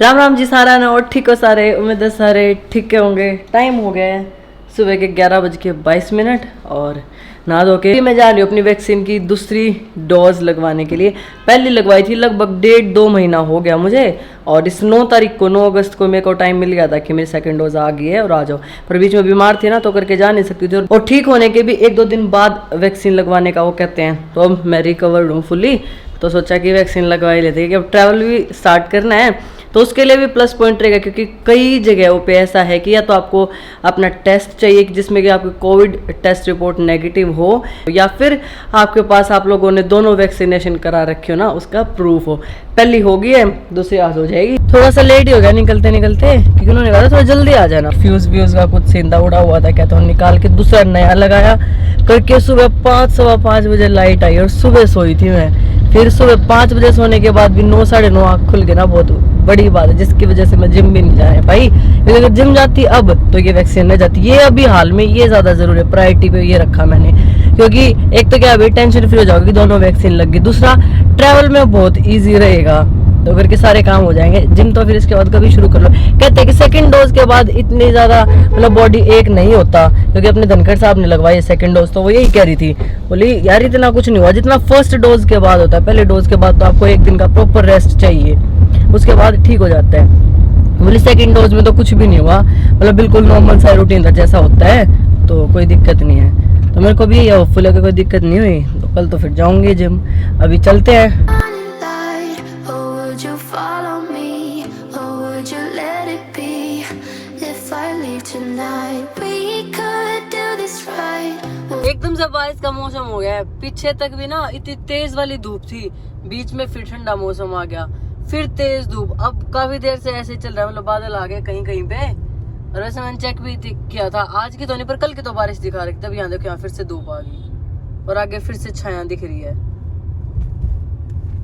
राम राम जी सारा ना और ठीक हो सारे, उम्मीद है सारे ठीक होंगे। टाइम हो गया है सुबह के 11:22 और नहा धो के मैं जा रही हूँ अपनी वैक्सीन की दूसरी डोज लगवाने के लिए। पहली लगवाई थी लगभग 1.5-2 महीना हो गया मुझे, और इस 9 तारीख को 9 अगस्त को मेरे को टाइम मिल गया था कि मेरी सेकंड डोज आ गई है और आ जाओ। पर बीच में बीमार थी ना तो करके जा नहीं सकती थी, और ठीक होने के भी 1-2 दिन बाद वैक्सीन लगवाने का वो कहते हैं। तो अब मैं रिकवर्ड हूँ फुली, तो सोचा कि वैक्सीन लगवा ही लेते हैं कि अब ट्रैवल भी स्टार्ट करना है तो उसके लिए भी प्लस पॉइंट रहेगा, क्योंकि कई जगहों पे ऐसा है कि या तो आपको अपना टेस्ट चाहिए कि जिसमें कि आपकी कोविड टेस्ट रिपोर्ट नेगेटिव हो, या फिर आपके पास आप लोगों ने दोनों वैक्सीनेशन करा रखे हो ना उसका प्रूफ हो। पहली होगी है, दूसरी आज हो जाएगी। थोड़ा सा लेट ही हो गया निकलते निकलते, क्योंकि उन्होंने कहा था थोड़ा जल्दी आ जाना। फ्यूज व्यूज का कुछ सीधा उड़ा हुआ था, कहता हूँ निकाल के दूसरा नया लगाया करके सुबह 5-5:15 बजे लाइट आई और सुबह सोई थी मैं। फिर सुबह 5 बजे सोने के बाद भी 9-9:30 आँख खुल के ना बहुत बड़ी बात है, जिसकी वजह से मैं जिम भी नहीं जा रहा भाई। अगर जिम जाती अब तो ये वैक्सीन नहीं जाती, ये अभी हाल में ये ज्यादा जरूरी है, प्रायोरिटी पे ये रखा मैंने। क्योंकि एक तो क्या अभी टेंशन फ्री हो जाओगी, दोनों वैक्सीन लग गई, दूसरा ट्रैवल में बहुत ईजी रहेगा, तो करके सारे काम हो जाएंगे। जिम तो फिर इसके बाद कभी शुरू कर लो। कहते हैं कि सेकंड डोज के बाद इतनी ज्यादा मतलब बॉडी एक नहीं होता, क्योंकि अपने धनखड़ साहब ने लगवाई सेकंड डोज तो वो यही कह रही थी, बोली यार इतना कुछ नहीं हुआ जितना फर्स्ट डोज के बाद होता है। पहले डोज के बाद तो आपको 1 दिन का प्रॉपर रेस्ट चाहिए, उसके बाद ठीक हो जाता है। बोली सेकंड डोज में तो कुछ भी नहीं हुआ, मतलब बिल्कुल नॉर्मल सा रूटीन था जैसा होता है, तो कोई दिक्कत नहीं है। तो मेरे को भी होपफुल है कि कोई दिक्कत नहीं हुई, तो कल तो फिर जाऊंगी जिम। अभी चलते हैं। एकदम से बारिश का मौसम हो गया है, पीछे तक भी ना इतनी तेज वाली धूप थी, बीच में फिर ठंडा मौसम आ गया, फिर तेज धूप। अब काफी देर से ऐसे चल रहा है, मतलब बादल आ गए कहीं कहीं पे। और वैसे मैंने चेक भी किया था, आज की तो नहीं पर कल की तो बारिश दिखा रही, तब यहाँ देखो यहाँ फिर से धूप आ गई और आगे फिर से छाया दिख रही है।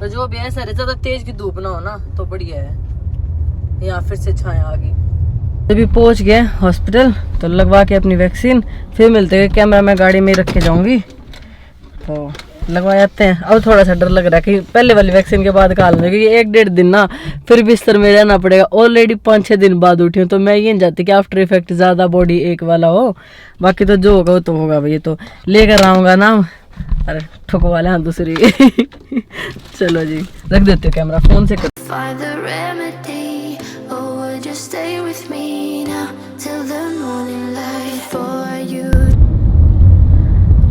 तो जो भी ऐसा ज्यादा तेज की धूप ना हो ना तो बढ़िया है। यहाँ फिर से छाया आ गई। अभी पहुंच गए हॉस्पिटल, तो लगवा के अपनी वैक्सीन फिर मिलते हैं। कैमरा मैं गाड़ी में रख के जाऊंगी, तो लगवा जाते हैं। अब थोड़ा सा डर लग रहा है कि पहले वाली वैक्सीन के बाद काल में, क्योंकि 1-1.5 दिन ना फिर बिस्तर में रहना पड़ेगा। ऑलरेडी 5-6 दिन बाद उठी हूँ, तो मैं ये नहीं चाहती कि आफ्टर इफेक्ट ज्यादा बॉडी एक वाला हो। बाकी तो जो होगा वो तो होगा भाई, तो लेकर आऊंगा ना। अरे ठुकवा ले दूसरी चलो जी रख देते हो कैमरा, फोन से कर।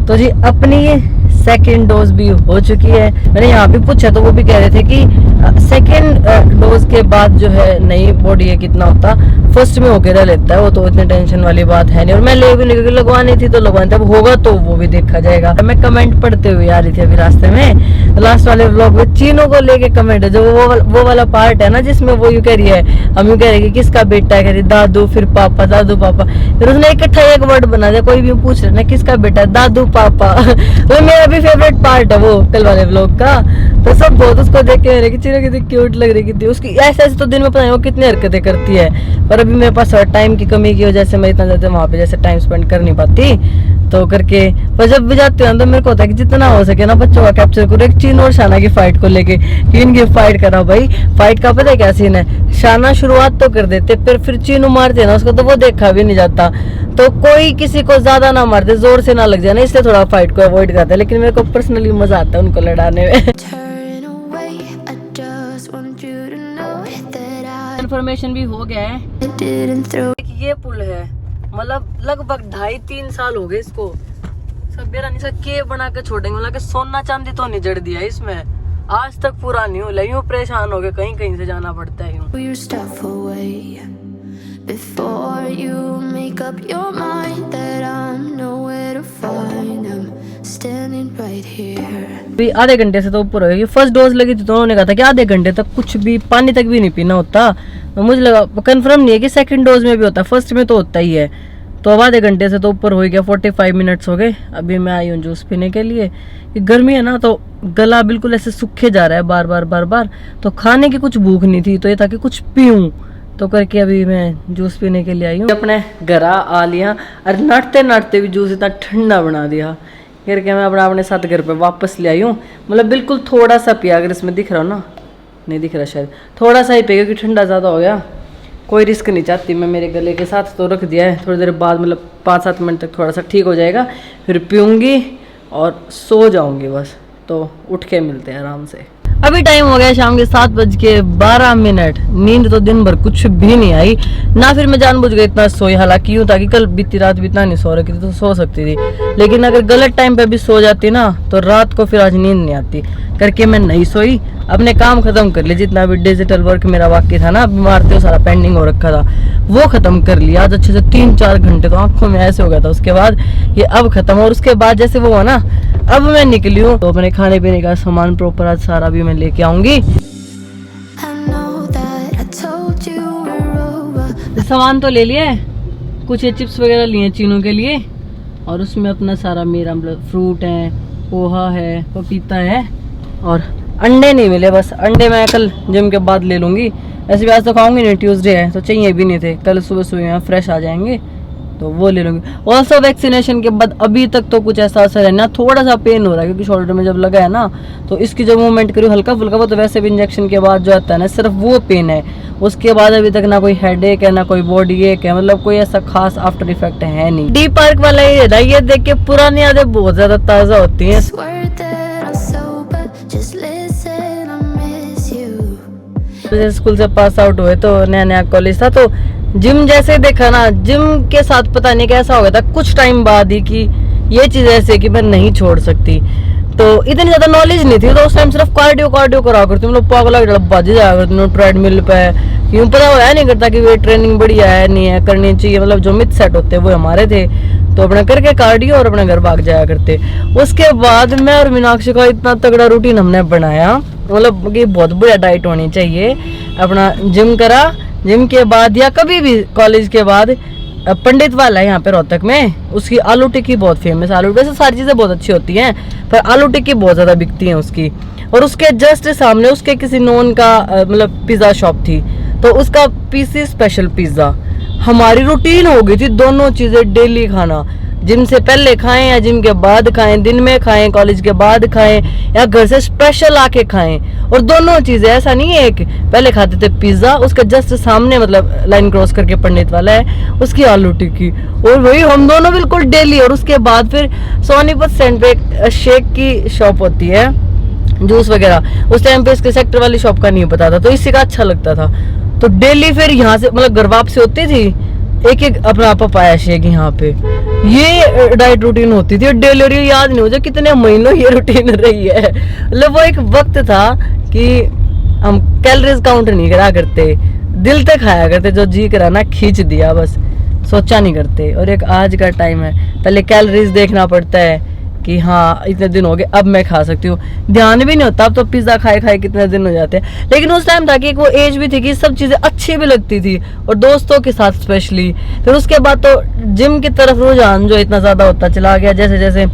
तो जी अपनी सेकेंड डोज भी हो चुकी है। मैंने यहाँ भी पूछा तो वो भी कह रहे थे कि सेकेंड डोज के बाद जो है नई बॉडी है कितना होता, फर्स्ट में होके रह लेता है, वो तो इतनी टेंशन वाली बात है नहीं। और मैं ले भी नहीं, क्योंकि लगवानी थी तो लगवानी थी, अब होगा तो वो भी देखा जाएगा। मैं कमेंट पढ़ते हुए आ रही थी अभी रास्ते में, तो लास्ट वाले व्लॉग में चीनों को लेके कमेंट है, जो वो वाला पार्ट है ना जिसमें वो यूँ कह रही है, हम यूँ कह रहे हैं कि किसका बेटा है, कह रही दादू फिर पापा, दादू पापा, फिर उसने इकट्ठा एक वर्ड बना दिया। कोई भी पूछ रहे ना किसका बेटा है, दादू पापा वो मेरा भी फेवरेट पार्ट है वो कल वाले व्लॉग का। तो सब बहुत उसको देख के रहे कि चीना कितनी क्यूट लग रही थी उसकी। ऐसे ऐसे तो दिन में पता नहीं वो कितनी हरकतें करती है, पर अभी मेरे पास टाइम की कमी की वजह से मैं इतना ज्यादा वहाँ पे जैसे टाइम स्पेंड कर नहीं पाती, तो करके। पर जब भी जाती हूँ तो मेरे को होता है कि जितना हो सके ना बच्चों का कैप्चर करो। एक चीन और शाना की फाइट को लेके, कि इनकी फाइट करा भाई। फाइट का पता है क्या सीन है, शाना शुरुआत तो कर देते फिर चीनू मारते ना उसको, तो वो देखा भी नहीं जाता। तो कोई किसी को ज्यादा ना मार दे, जोर से ना लग जाए ना, इसलिए थोड़ा फाइट को अवॉइड करता है। लेकिन मेरे को पर्सनली मजा आता है उनको लड़ाने में। इन्फॉर्मेशन भी हो गया है, ये पुल है, मतलब लगभग 2.5-3 साल हो गए इसको। सब बेरानी सा के बना के छोड़ेंगे, मतलब सोना चांदी तो नहीं जड़ दिया इसमें, आज तक पूरा नहीं हुआ। यूं परेशान हो गए, कहीं कहीं से जाना पड़ता है यूं। आधे घंटे से तो ऊपर हो गई। फर्स्ट डोज लगी थी तो उन्होंने कहा था कि आधे घंटे तक कुछ भी पानी तक भी नहीं पीना होता। तो मुझे लगा कंफर्म नहीं है कि सेकंड डोज में भी होता है, फर्स्ट में तो होता ही है। तो अब आधे घंटे से तो ऊपर हो गया, 45 मिनट्स हो गए। अभी मैं आई हूँ जूस पीने के लिए। गर्मी है ना तो गला बिल्कुल ऐसे सूखे जा रहा है बार बार। तो खाने की कुछ भूख नहीं थी, तो ये था कि कुछ पीऊँ, तो करके अभी मैं जूस पीने के लिए आई हूँ। अपने घर आ लिया, और नाटते भी जूस इतना ठंडा बना दिया करके मैं अपने साथ घर पे वापस ले आई हूँ। मतलब बिल्कुल थोड़ा सा पिया, अगर इसमें दिख रहा हो ना नहीं दिख रहा शायद, थोड़ा सा ही पिएगा क्योंकि ठंडा ज़्यादा हो गया। कोई रिस्क नहीं चाहती मैं मेरे गले के साथ, तो रख दिया है। थोड़ी देर बाद मतलब 5-7 मिनट तक थोड़ा सा ठीक हो जाएगा, फिर पीऊँगी और सो जाऊँगी बस। तो उठ के मिलते हैं आराम से। अभी टाइम हो गया शाम के 7:12। नींद तो दिन भर कुछ भी नहीं आई ना, फिर मैं जानबूझ के इतना सोई। हालांकि यूँ था कि कल बीती रात भी इतना नहीं सो रखी थी तो सो सकती थी, लेकिन अगर गलत टाइम पे भी सो जाती ना तो रात को फिर आज नींद नहीं आती। करके मैं नहीं सोई, अपने काम खत्म कर लिए। जितना भी डिजिटल वर्क मेरा बाकी था ना, बीमार थे, सारा पेंडिंग हो रखा था, वो खत्म कर लिया आज अच्छे से। 3-4 घंटे तो आंखों में ऐसे हो गया था। उसके बाद ये अब खत्म, और उसके बाद जैसे वो हुआ ना, अब मैं निकली हूँ तो अपने खाने पीने का सामान प्रॉपर आज सारा भी मैं लेके आऊंगी। सामान तो ले लिया है, कुछ ये चिप्स वगैरह लिए चीनों के लिए, और उसमें अपना सारा मेरा मतलब फ्रूट है, पोहा है, पपीता है, और अंडे नहीं मिले। बस अंडे मैं कल जिम के बाद ले लूँगी। ऐसे भी आज तो खाऊंगी नहीं, ट्यूसडे है तो चाहिए भी नहीं थे। कल सुबह सुबह यहाँ फ्रेश आ जाएंगे तो वो ले लूँगी। ऑल्सो वैक्सीनेशन के बाद अभी तक तो कुछ ऐसा असर है ना, थोड़ा सा पेन हो रहा है क्योंकि शोल्डर में जब लगा है ना, तो इसकी जब मूवमेंट करी हल्का फुल्का, वो तो वैसे भी इंजेक्शन के बाद जो आता है ना सिर्फ वो पेन है। उसके बाद अभी तक ना कोई हेडेक है ना कोई बॉडी एक है, मतलब कोई ऐसा खास आफ्टर इफेक्ट है नहीं। डी पार्क वाला ये देख के पुरानी यादें बहुत ज्यादा ताजा होती है। स्कूल से पास आउट हुए तो नया नया कॉलेज था, तो जिम जैसे देखा ना, जिम के साथ पता नहीं कैसा हो गया था कुछ टाइम बाद ही कि ये चीज ऐसे कि मैं नहीं छोड़ सकती। तो इतनी ज्यादा नॉलेज नहीं थी तो उस टाइम सिर्फ कार्डियो करा करती, मतलब पागल बाजी जाया करती ट्रेडमिल पे। यूँ पता होया नहीं करता कि वे ट्रेनिंग बढ़िया है नहीं है, करनी चाहिए, मतलब जो मिथ सेट होते वो हमारे थे। तो अपना करके कार्डियो और अपने घर भाग जाया करते। उसके बाद मैं और मीनाक्षी का इतना तगड़ा रूटीन हमने बनाया, मतलब कि बहुत बढ़िया डाइट होनी चाहिए। अपना जिम करा, जिम के बाद या कभी भी कॉलेज के बाद पंडित वाला है यहाँ पे रोहतक में, उसकी आलू टिक्की बहुत फेमस। आलू वैसे सारी चीज़ें बहुत अच्छी होती हैं पर आलू टिक्की बहुत ज़्यादा बिकती हैं उसकी। और उसके जस्ट सामने उसके किसी नॉन का मतलब पिज़्ज़ा शॉप थी, तो उसका पीसी स्पेशल पिज़्ज़ा। हमारी रूटीन हो गई थी दोनों चीज़ें डेली खाना, जिम से पहले खाएं या जिम के बाद खाएं, दिन में खाएं, कॉलेज के बाद खाएं, या घर से स्पेशल आके खाएं। और दोनों चीजें, ऐसा नहीं है एक पहले खाते थे पिज्जा, उसके जस्ट सामने मतलब लाइन क्रॉस करके पंडित वाला है, उसकी आलू टिक्की, और वही हम दोनों बिल्कुल डेली। और उसके बाद फिर सोनीपत सेंट पे एक शेक की शॉप होती है, जूस वगैरह। उस टाइम पे इसके सेक्टर वाली शॉप का नहीं पता था, तो इसी का अच्छा लगता था। तो डेली फिर यहाँ से मतलब घर वापसी होती थी, एक अपना पपाया शेक यहाँ पे। ये डाइट रूटीन होती थी डेली, और ये याद नहीं मुझे कितने महीनों ये रूटीन रही है। मतलब वो एक वक्त था कि हम कैलोरीज काउंट नहीं करा करते, दिल तक खाया करते, जो जी करा ना खींच दिया, बस सोचा नहीं करते। और एक आज का टाइम है, पहले कैलोरीज देखना पड़ता है कि हाँ इतने दिन हो गए अब मैं खा सकती हूँ, ध्यान भी नहीं होता। अब तो पिज्जा खाए कितने दिन हो जाते हैं। लेकिन उस टाइम था कि एक वो एज भी थी कि सब चीजें अच्छी भी लगती थी, और दोस्तों के साथ स्पेशली। फिर उसके बाद तो जिम की तरफ रुझान जो इतना ज्यादा होता चला गया, जैसे जैसे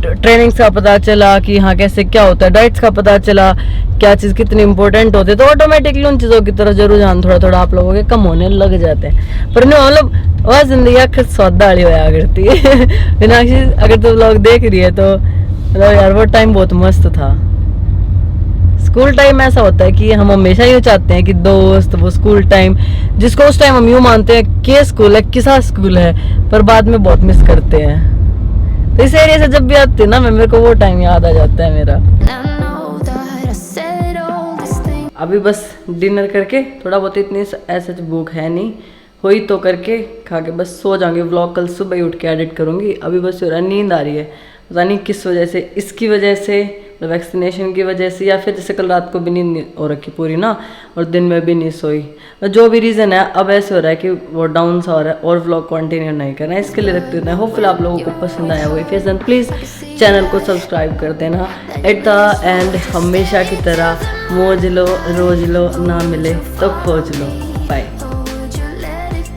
ट्रेनिंग्स का पता चला कि हाँ कैसे क्या होता है, डाइट्स का पता चला क्या चीज़ कितनी इंपॉर्टेंट होती है, तो ऑटोमेटिकली उन चीज़ों की तरफ जो रुझान थोड़ा थोड़ा आप लोगों के कम होने लग जाते हैं। पर नहीं मतलब वह जिंदगी आखिर सौदा वाली होया करती है। मीनाक्षी अगर तुम लोग देख रही है तो मतलब यार वो टाइम बहुत मस्त था। स्कूल टाइम ऐसा होता है कि हम हमेशा यूँ चाहते हैं कि दोस्त, वो स्कूल टाइम जिसको उस टाइम हम यूँ मानते हैं कि स्कूल है, किसा स्कूल है, पर बाद में बहुत मिस करते हैं। तो इस एरिया से जब भी आती है ना मैं, मेरे को वो टाइम याद आ जाता है मेरा। अभी बस डिनर करके थोड़ा बहुत, इतनी ऐसे भूख है नहीं, हुई तो करके खा के बस सो जाऊंगी। व्लॉग कल सुबह ही उठ के एडिट करूंगी। अभी बस नींद आ रही है, पता नहीं किस वजह से, इसकी वजह से, वैक्सीनेशन की वजह से, या फिर जैसे कल रात को भी नींद नहीं हो रखी पूरी ना, और दिन में भी नहीं सोई, जो भी रीज़न है। अब ऐसे हो रहा है कि वो डाउन सा हो रहा है और व्लॉग कंटिन्यू नहीं करना है, इसके लिए रखते हैं। होपफुल आप लोगों को पसंद आया हुआ फैशन, प्लीज़ चैनल को सब्सक्राइब कर देना। एट द एंड हमेशा की तरह मौज लो, रोज लो, ना मिले तो खोज लो। बाय।